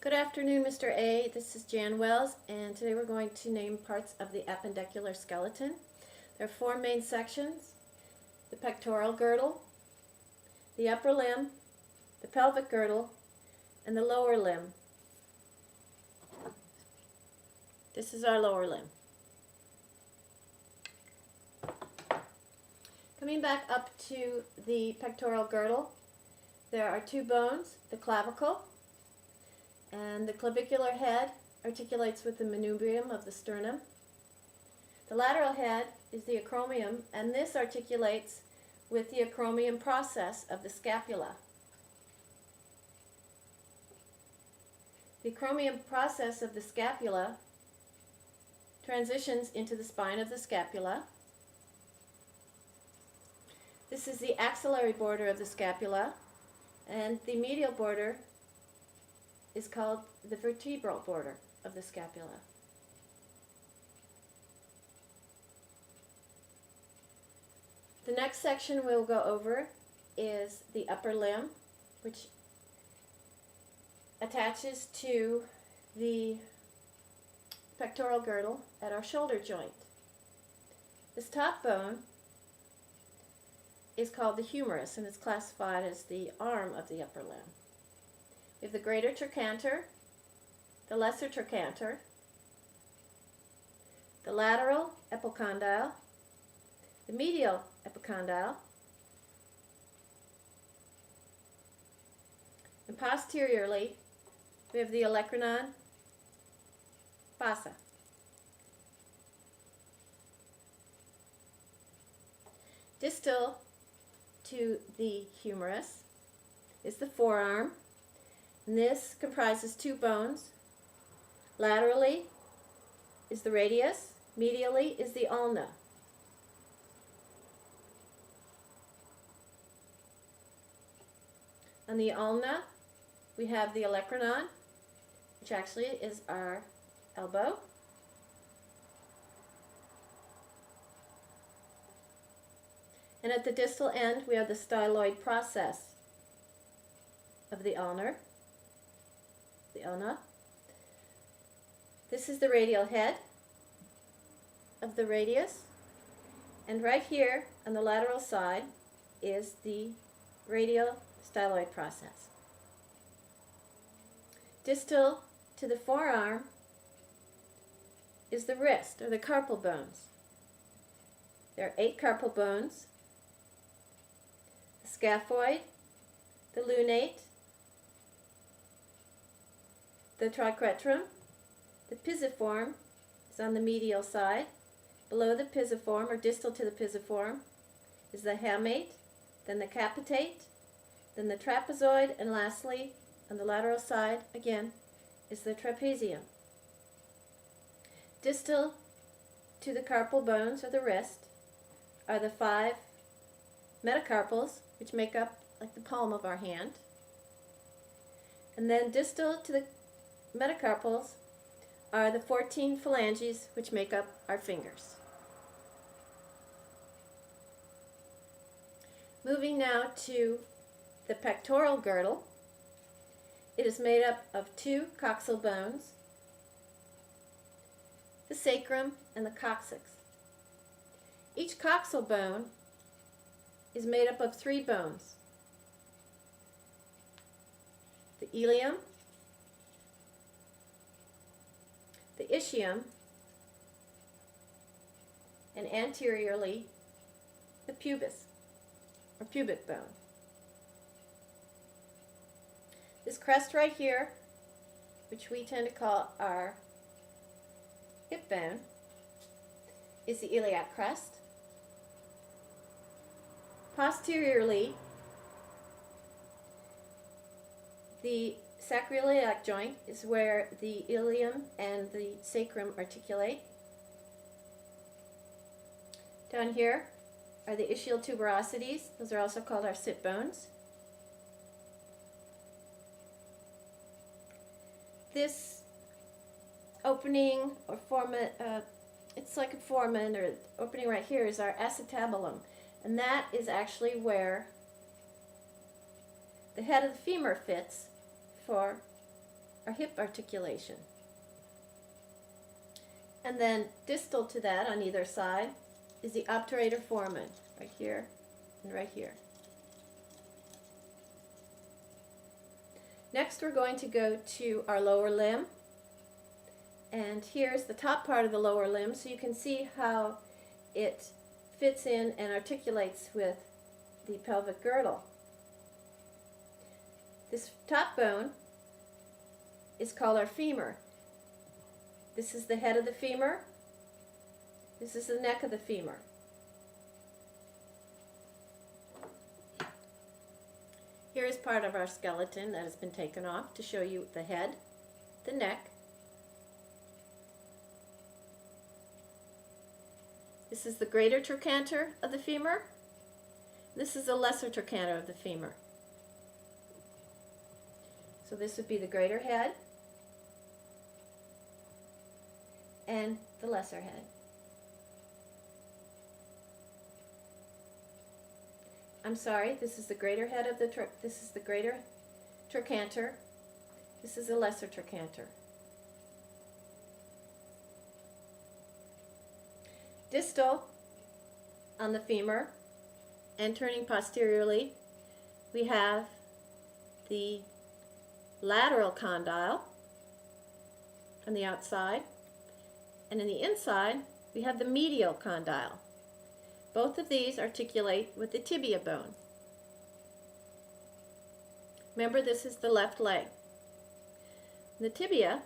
Good afternoon, Mr. A. This is Jan Wells, and today we're going to name parts of the appendicular skeleton. There are four main sections: the pectoral girdle, the upper limb, the pelvic girdle, and the lower limb. This is our lower limb. Coming back up to the pectoral girdle, there are two bones, the clavicle, and the clavicular head articulates with the manubrium of the sternum. The lateral head is the acromion, and this articulates with the acromion process of the scapula. The acromion process of the scapula transitions into the spine of the scapula. This is the axillary border of the scapula, and the medial border is called the vertebral border of the scapula. The next section we'll go over is the upper limb, which attaches to the pectoral girdle at our shoulder joint. This top bone is called the humerus, and it's classified as the arm of the upper limb. We have the greater trochanter, the lesser trochanter, the lateral epicondyle, the medial epicondyle, and posteriorly we have the olecranon fossa. Distal to the humerus is the forearm, and this comprises two bones. Laterally is the radius, medially is the ulna. On the ulna, we have the olecranon, which actually is our elbow. And at the distal end, we have the styloid process of the ulnar. The ulna. This is the radial head of the radius, and right here on the lateral side is the radial styloid process. Distal to the forearm is the wrist, or the carpal bones. There are 8 carpal bones: the scaphoid, the lunate, the triquetrum, the pisiform is on the medial side. Below the pisiform, or distal to the pisiform, is the hamate, then the capitate, then the trapezoid, and lastly, on the lateral side, again, is the trapezium. Distal to the carpal bones, or the wrist, are the 5 metacarpals, which make up like the palm of our hand. And then distal to the metacarpals are the 14 phalanges, which make up our fingers. Moving now to the pectoral girdle, it is made up of 2 coxal bones, the sacrum and the coccyx. Each coxal bone is made up of 3 bones: the ilium, the ischium, and anteriorly the pubis, or pubic bone. This crest right here, which we tend to call our hip bone, is the iliac crest. Posteriorly, the sacroiliac joint is where the ilium and the sacrum articulate. Down here are the ischial tuberosities. Those are also called our sit bones. This opening, or foramen, it's like a foramen, or opening right here, is our acetabulum, and that is actually where the head of the femur fits for our hip articulation. And then distal to that on either side is the obturator foramen, right here and right here. Next we're going to go to our lower limb, and here's the top part of the lower limb, so you can see how it fits in and articulates with the pelvic girdle. This top bone is called our femur. This is the head of the femur. This is the neck of the femur. Here is part of our skeleton that has been taken off to show you the head, the neck. This is the greater trochanter of the femur. This is the lesser trochanter of the femur. So this would be the greater head and the lesser head. I'm sorry, this is the greater head of this is the greater trochanter. This is the lesser trochanter. Distal on the femur and turning posteriorly, we have the lateral condyle on the outside, and in the inside we have the medial condyle. Both of these articulate with the tibia bone. Remember, this is the left leg. In the tibia,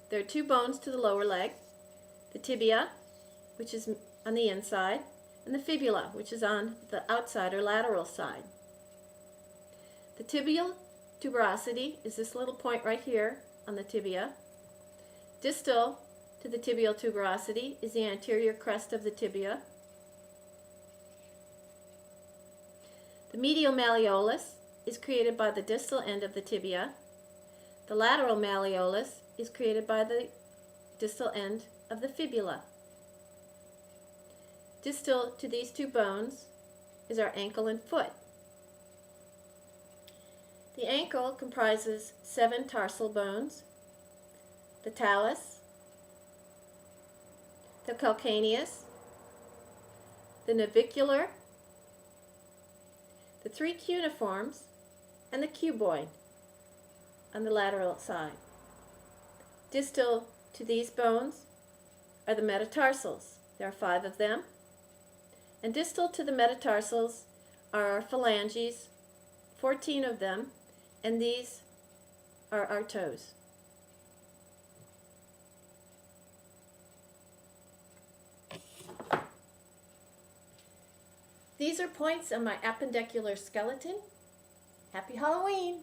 there are two bones to the lower leg, the tibia, which is on the inside, and the fibula, which is on the outside or lateral side. The tibial tuberosity is this little point right here on the tibia. Distal to the tibial tuberosity is the anterior crest of the tibia. The medial malleolus is created by the distal end of the tibia. The lateral malleolus is created by the distal end of the fibula. Distal to these two bones is our ankle and foot. The ankle comprises 7 tarsal bones: the talus, the calcaneus, the navicular, the 3 cuneiforms, and the cuboid on the lateral side. Distal to these bones are the metatarsals. There are 5 of them. And distal to the metatarsals are our phalanges, 14 of them, and these are our toes. These are points on my appendicular skeleton. Happy Halloween!